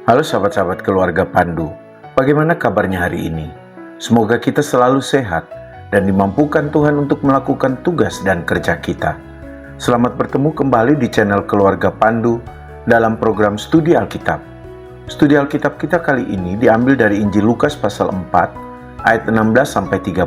Halo sahabat-sahabat keluarga Pandu, bagaimana kabarnya hari ini? Semoga kita selalu sehat dan dimampukan Tuhan untuk melakukan tugas dan kerja kita. Selamat bertemu kembali di channel Keluarga Pandu dalam program Studi Alkitab. Studi Alkitab kita kali ini diambil dari Injil Lukas pasal 4 ayat 16-30.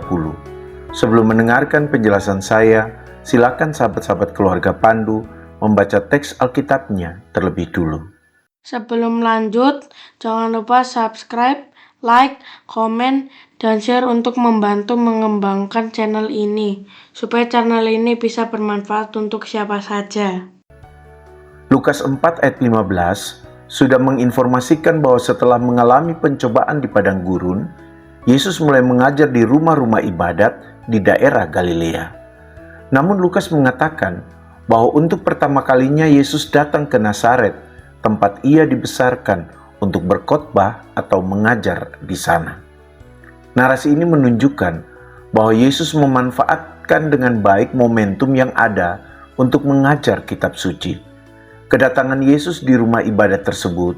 Sebelum mendengarkan penjelasan saya, silakan sahabat-sahabat keluarga Pandu membaca teks Alkitabnya terlebih dulu. Sebelum lanjut, jangan lupa subscribe, like, komen, dan share untuk membantu mengembangkan channel ini, supaya channel ini bisa bermanfaat untuk siapa saja. Lukas 4 ayat 15 sudah menginformasikan bahwa setelah mengalami pencobaan di padang gurun, Yesus mulai mengajar di rumah-rumah ibadat di daerah Galilea. Namun Lukas mengatakan bahwa untuk pertama kalinya Yesus datang ke Nazaret, tempat ia dibesarkan untuk berkhotbah atau mengajar di sana. Narasi ini menunjukkan bahwa Yesus memanfaatkan dengan baik momentum yang ada untuk mengajar kitab suci. Kedatangan Yesus di rumah ibadat tersebut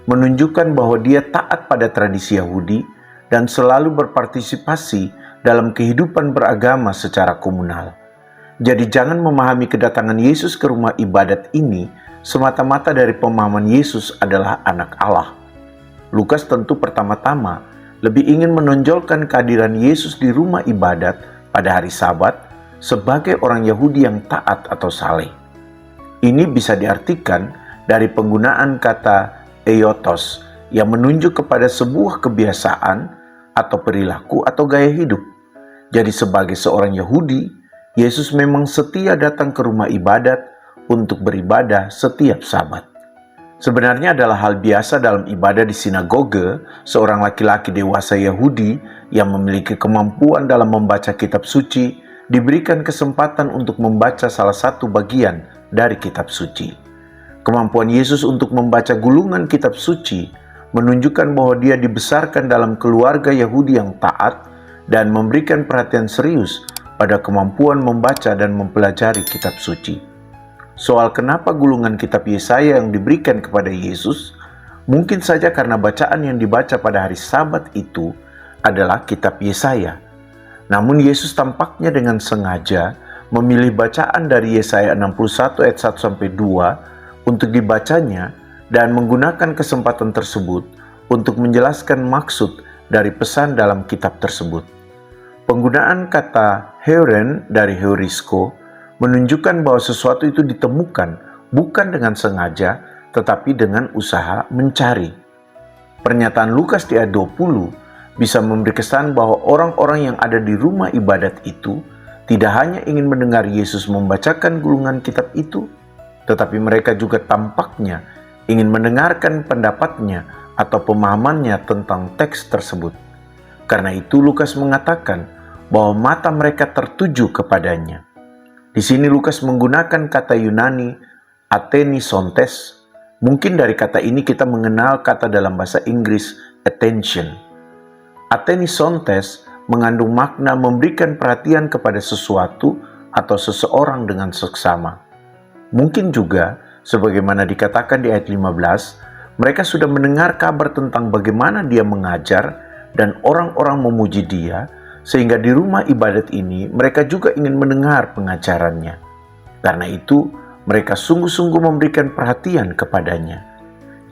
menunjukkan bahwa dia taat pada tradisi Yahudi dan selalu berpartisipasi dalam kehidupan beragama secara komunal. Jadi jangan memahami kedatangan Yesus ke rumah ibadat ini semata-mata dari pemahaman Yesus adalah anak Allah. Lukas tentu pertama-tama lebih ingin menonjolkan kehadiran Yesus di rumah ibadat pada hari Sabat sebagai orang Yahudi yang taat atau saleh. Ini bisa diartikan dari penggunaan kata eiotos yang menunjuk kepada sebuah kebiasaan atau perilaku atau gaya hidup. Jadi sebagai seorang Yahudi, Yesus memang setia datang ke rumah ibadat untuk beribadah setiap Sabat. Sebenarnya adalah hal biasa dalam ibadah di sinagoge, seorang laki-laki dewasa Yahudi yang memiliki kemampuan dalam membaca kitab suci diberikan kesempatan untuk membaca salah satu bagian dari kitab suci. Kemampuan Yesus untuk membaca gulungan kitab suci menunjukkan bahwa dia dibesarkan dalam keluarga Yahudi yang taat dan memberikan perhatian serius pada kemampuan membaca dan mempelajari kitab suci. Soal kenapa gulungan kitab Yesaya yang diberikan kepada Yesus, mungkin saja karena bacaan yang dibaca pada hari Sabat itu adalah kitab Yesaya. Namun Yesus tampaknya dengan sengaja memilih bacaan dari Yesaya 61 ayat 1-2 untuk dibacanya dan menggunakan kesempatan tersebut untuk menjelaskan maksud dari pesan dalam kitab tersebut. Penggunaan kata heuren dari heurisko menunjukkan bahwa sesuatu itu ditemukan bukan dengan sengaja, tetapi dengan usaha mencari. Pernyataan Lukas di ayat 20 bisa memberi kesan bahwa orang-orang yang ada di rumah ibadat itu tidak hanya ingin mendengar Yesus membacakan gulungan kitab itu, tetapi mereka juga tampaknya ingin mendengarkan pendapatnya atau pemahamannya tentang teks tersebut. Karena itu Lukas mengatakan bahwa mata mereka tertuju kepadanya. Di sini Lukas menggunakan kata Yunani athenisontes. Mungkin dari kata ini kita mengenal kata dalam bahasa Inggris attention. Athenisontes mengandung makna memberikan perhatian kepada sesuatu atau seseorang dengan seksama. Mungkin juga, sebagaimana dikatakan di ayat 15, mereka sudah mendengar kabar tentang bagaimana dia mengajar dan orang-orang memuji dia, sehingga di rumah ibadat ini mereka juga ingin mendengar pengajarannya. Karena itu mereka sungguh-sungguh memberikan perhatian kepadanya.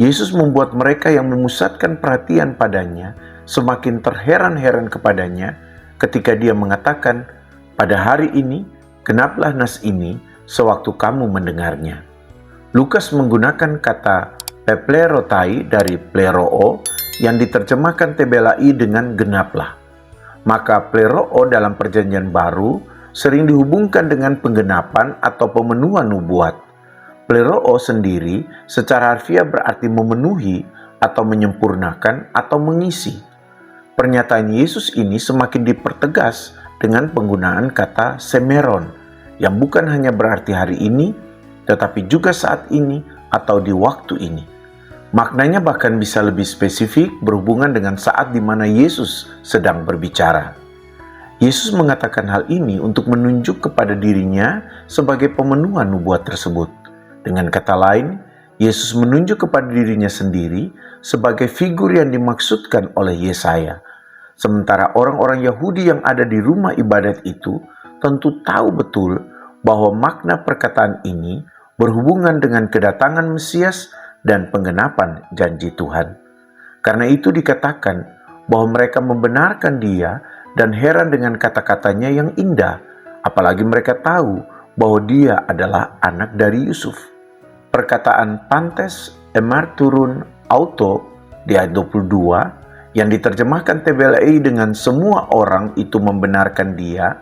Yesus membuat mereka yang memusatkan perhatian padanya semakin terheran-heran kepadanya ketika dia mengatakan, "Pada hari ini genaplah nas ini sewaktu kamu mendengarnya." Lukas menggunakan kata peplerotai dari pleroo yang diterjemahkan tebelai dengan genaplah. Maka pleroo dalam perjanjian baru sering dihubungkan dengan penggenapan atau pemenuhan nubuat. Pleroo sendiri secara harfiah berarti memenuhi atau menyempurnakan atau mengisi. Pernyataan Yesus ini semakin dipertegas dengan penggunaan kata semeron yang bukan hanya berarti hari ini, tetapi juga saat ini atau di waktu ini. Maknanya bahkan bisa lebih spesifik berhubungan dengan saat di mana Yesus sedang berbicara. Yesus mengatakan hal ini untuk menunjuk kepada dirinya sebagai pemenuhan nubuat tersebut. Dengan kata lain, Yesus menunjuk kepada dirinya sendiri sebagai figur yang dimaksudkan oleh Yesaya. Sementara orang-orang Yahudi yang ada di rumah ibadat itu tentu tahu betul bahwa makna perkataan ini berhubungan dengan kedatangan Mesias dan penggenapan janji Tuhan. Karena itu dikatakan bahwa mereka membenarkan Dia dan heran dengan kata-katanya yang indah, apalagi mereka tahu bahwa Dia adalah anak dari Yusuf. Perkataan pantes emarturun auto di ayat 22 yang diterjemahkan TBLI dengan semua orang itu membenarkan Dia,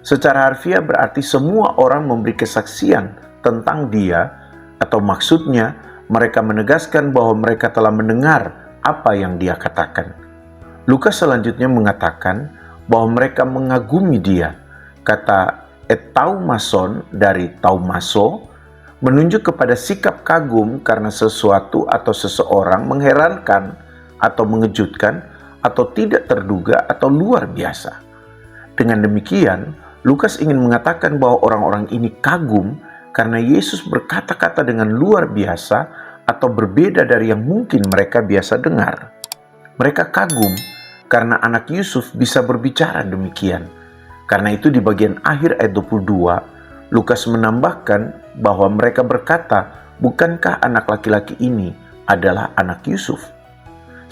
secara harfiah berarti semua orang memberi kesaksian tentang Dia, atau maksudnya mereka menegaskan bahwa mereka telah mendengar apa yang Dia katakan. Lukas selanjutnya mengatakan bahwa mereka mengagumi Dia. Kata etaumason dari taumaso menunjuk kepada sikap kagum karena sesuatu atau seseorang mengherankan atau mengejutkan atau tidak terduga atau luar biasa. Dengan demikian, Lukas ingin mengatakan bahwa orang-orang ini kagum karena Yesus berkata-kata dengan luar biasa atau berbeda dari yang mungkin mereka biasa dengar. Mereka kagum karena anak Yusuf bisa berbicara demikian. Karena itu di bagian akhir ayat 22, Lukas menambahkan bahwa mereka berkata, "Bukankah anak laki-laki ini adalah anak Yusuf?"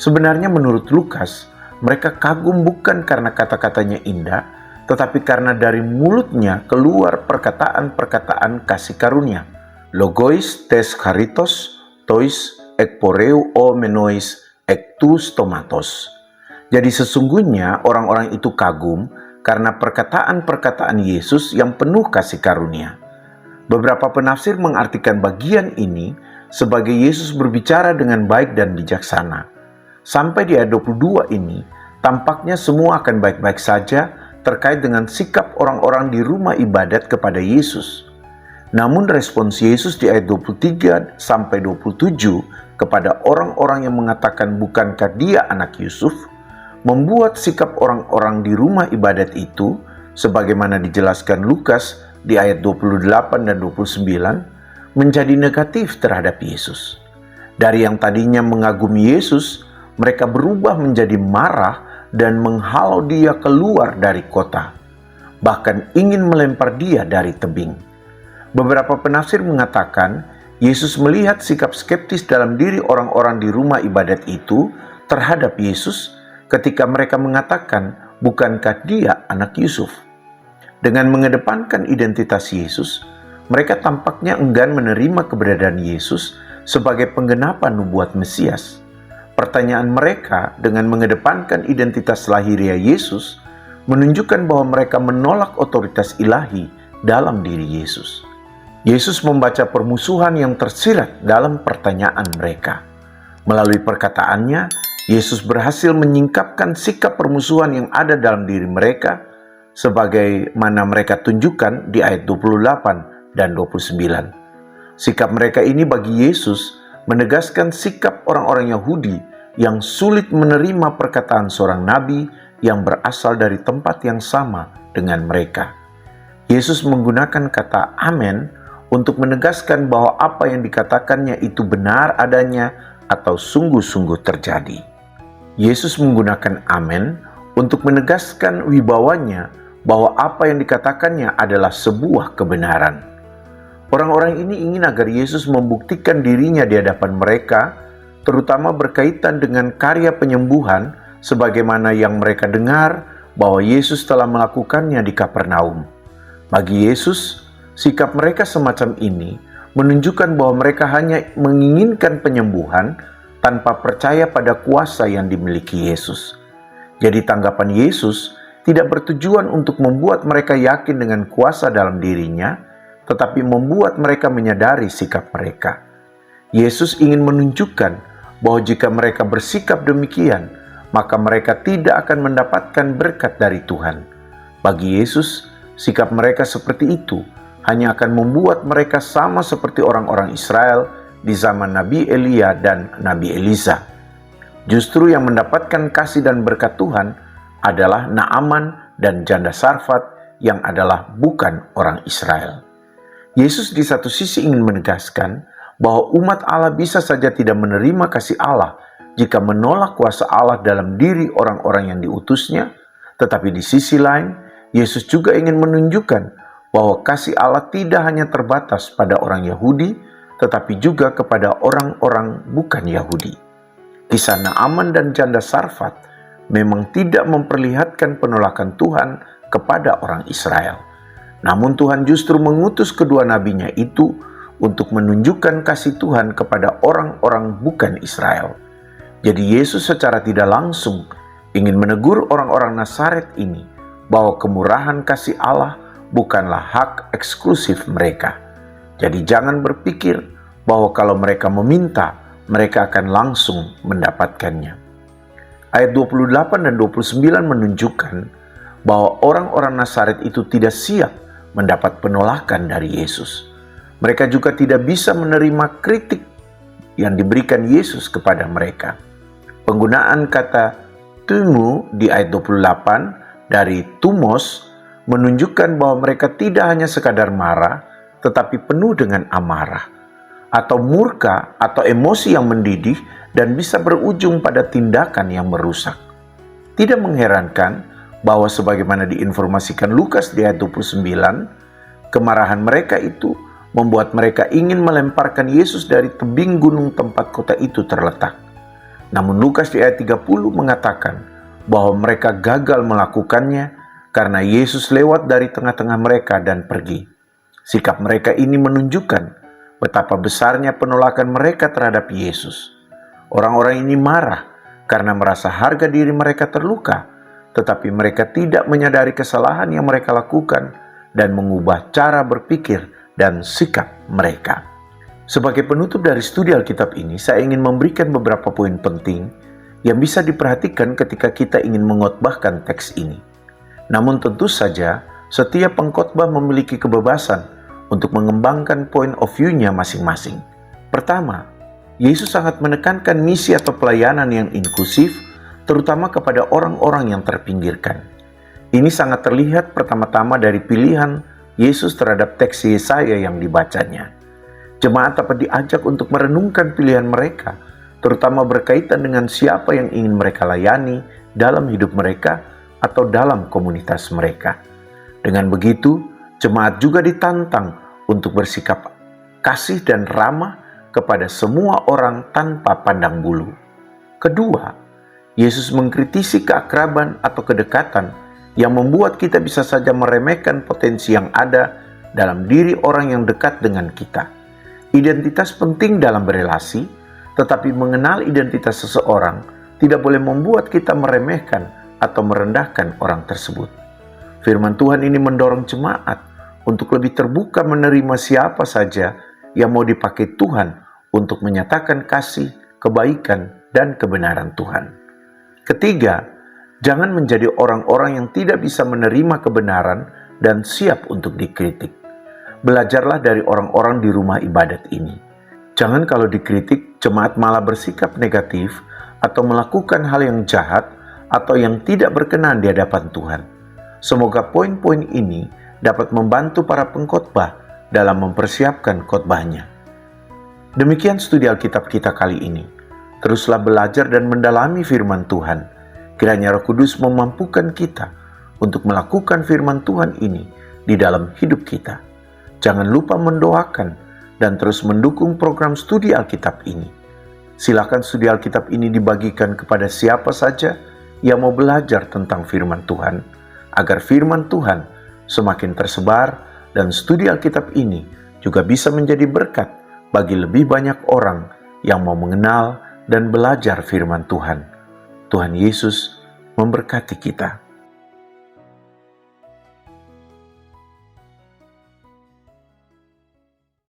Sebenarnya menurut Lukas, mereka kagum bukan karena kata-katanya indah, tetapi karena dari mulutnya keluar perkataan-perkataan kasih karunia. Logois tes charitos, tois ekporeu o menois ectus tomatos. Jadi sesungguhnya orang-orang itu kagum karena perkataan-perkataan Yesus yang penuh kasih karunia. Beberapa penafsir mengartikan bagian ini sebagai Yesus berbicara dengan baik dan bijaksana. Sampai di ayat 22 ini, tampaknya semua akan baik-baik saja terkait dengan sikap orang-orang di rumah ibadat kepada Yesus. Namun respons Yesus di ayat 23 sampai 27 kepada orang-orang yang mengatakan bukankah Dia anak Yusuf, membuat sikap orang-orang di rumah ibadat itu, sebagaimana dijelaskan Lukas di ayat 28 dan 29, menjadi negatif terhadap Yesus. Dari yang tadinya mengagumi Yesus, mereka berubah menjadi marah dan menghalau Dia keluar dari kota, bahkan ingin melempar Dia dari tebing. Beberapa penafsir mengatakan Yesus melihat sikap skeptis dalam diri orang-orang di rumah ibadat itu terhadap Yesus ketika mereka mengatakan, bukankah Dia anak Yusuf? Dengan mengedepankan identitas Yesus, mereka tampaknya enggan menerima keberadaan Yesus sebagai penggenapan nubuat Mesias. Pertanyaan mereka dengan mengedepankan identitas lahiriah Yesus menunjukkan bahwa mereka menolak otoritas ilahi dalam diri Yesus. Yesus membaca permusuhan yang tersirat dalam pertanyaan mereka. Melalui perkataannya, Yesus berhasil menyingkapkan sikap permusuhan yang ada dalam diri mereka sebagaimana mereka tunjukkan di ayat 28 dan 29. Sikap mereka ini bagi Yesus menegaskan sikap orang-orang Yahudi yang sulit menerima perkataan seorang nabi yang berasal dari tempat yang sama dengan mereka. Yesus menggunakan kata amen untuk menegaskan bahwa apa yang dikatakannya itu benar adanya atau sungguh-sungguh terjadi. Yesus menggunakan amen untuk menegaskan wibawanya bahwa apa yang dikatakannya adalah sebuah kebenaran. Orang-orang ini ingin agar Yesus membuktikan dirinya di hadapan mereka, terutama berkaitan dengan karya penyembuhan sebagaimana yang mereka dengar bahwa Yesus telah melakukannya di Kapernaum. Bagi Yesus, sikap mereka semacam ini menunjukkan bahwa mereka hanya menginginkan penyembuhan tanpa percaya pada kuasa yang dimiliki Yesus. Jadi tanggapan Yesus tidak bertujuan untuk membuat mereka yakin dengan kuasa dalam dirinya, tetapi membuat mereka menyadari sikap mereka. Yesus ingin menunjukkan bahwa jika mereka bersikap demikian, maka mereka tidak akan mendapatkan berkat dari Tuhan. Bagi Yesus, sikap mereka seperti itu hanya akan membuat mereka sama seperti orang-orang Israel di zaman Nabi Elia dan Nabi Elisa. Justru yang mendapatkan kasih dan berkat Tuhan adalah Naaman dan janda Sarfat yang adalah bukan orang Israel. Yesus di satu sisi ingin menegaskan bahwa umat Allah bisa saja tidak menerima kasih Allah jika menolak kuasa Allah dalam diri orang-orang yang diutusnya, tetapi di sisi lain, Yesus juga ingin menunjukkan bahwa kasih Allah tidak hanya terbatas pada orang Yahudi, tetapi juga kepada orang-orang bukan Yahudi. Kisah Naaman dan janda Sarfat memang tidak memperlihatkan penolakan Tuhan kepada orang Israel. Namun Tuhan justru mengutus kedua nabinya itu untuk menunjukkan kasih Tuhan kepada orang-orang bukan Israel. Jadi Yesus secara tidak langsung ingin menegur orang-orang Nazaret ini bahwa kemurahan kasih Allah bukanlah hak eksklusif mereka. Jadi jangan berpikir bahwa kalau mereka meminta, mereka akan langsung mendapatkannya. Ayat 28 dan 29 menunjukkan bahwa orang-orang Nazaret itu tidak siap mendapat penolakan dari Yesus. Mereka juga tidak bisa menerima kritik yang diberikan Yesus kepada mereka. Penggunaan kata tumu di ayat 28 dari tumos menunjukkan bahwa mereka tidak hanya sekadar marah, tetapi penuh dengan amarah, atau murka atau emosi yang mendidih dan bisa berujung pada tindakan yang merusak. Tidak mengherankan bahwa sebagaimana diinformasikan Lukas di ayat 29, kemarahan mereka itu membuat mereka ingin melemparkan Yesus dari tebing gunung tempat kota itu terletak. Namun Lukas di ayat 30 mengatakan bahwa mereka gagal melakukannya karena Yesus lewat dari tengah-tengah mereka dan pergi. Sikap mereka ini menunjukkan betapa besarnya penolakan mereka terhadap Yesus. Orang-orang ini marah karena merasa harga diri mereka terluka, tetapi mereka tidak menyadari kesalahan yang mereka lakukan dan mengubah cara berpikir dan sikap mereka. Sebagai penutup dari studi Alkitab ini, saya ingin memberikan beberapa poin penting yang bisa diperhatikan ketika kita ingin mengkhotbahkan teks ini. Namun tentu saja, setiap pengkhotbah memiliki kebebasan untuk mengembangkan point of view-nya masing-masing. Pertama, Yesus sangat menekankan misi atau pelayanan yang inklusif, terutama kepada orang-orang yang terpinggirkan. Ini sangat terlihat pertama-tama dari pilihan Yesus terhadap teks Yesaya yang dibacanya. Jemaat dapat diajak untuk merenungkan pilihan mereka, terutama berkaitan dengan siapa yang ingin mereka layani dalam hidup mereka atau dalam komunitas mereka. Dengan begitu, jemaat juga ditantang untuk bersikap kasih dan ramah kepada semua orang tanpa pandang bulu. Kedua, Yesus mengkritisi keakraban atau kedekatan yang membuat kita bisa saja meremehkan potensi yang ada dalam diri orang yang dekat dengan kita. Identitas penting dalam berelasi, tetapi mengenal identitas seseorang tidak boleh membuat kita meremehkan atau merendahkan orang tersebut. Firman Tuhan ini mendorong jemaat untuk lebih terbuka menerima siapa saja yang mau dipakai Tuhan untuk menyatakan kasih, kebaikan, dan kebenaran Tuhan. Ketiga, jangan menjadi orang-orang yang tidak bisa menerima kebenaran dan siap untuk dikritik. Belajarlah dari orang-orang di rumah ibadat ini. Jangan kalau dikritik, jemaat malah bersikap negatif atau melakukan hal yang jahat atau yang tidak berkenan di hadapan Tuhan. Semoga poin-poin ini dapat membantu para pengkhotbah dalam mempersiapkan khotbahnya. Demikian studi Alkitab kita kali ini. Teruslah belajar dan mendalami firman Tuhan. Kiranya Roh Kudus memampukan kita untuk melakukan firman Tuhan ini di dalam hidup kita. Jangan lupa mendoakan dan terus mendukung program studi Alkitab ini. Silakan studi Alkitab ini dibagikan kepada siapa saja yang mau belajar tentang firman Tuhan, agar firman Tuhan semakin tersebar dan studi Alkitab ini juga bisa menjadi berkat bagi lebih banyak orang yang mau mengenal dan belajar firman Tuhan. Tuhan Yesus memberkati kita.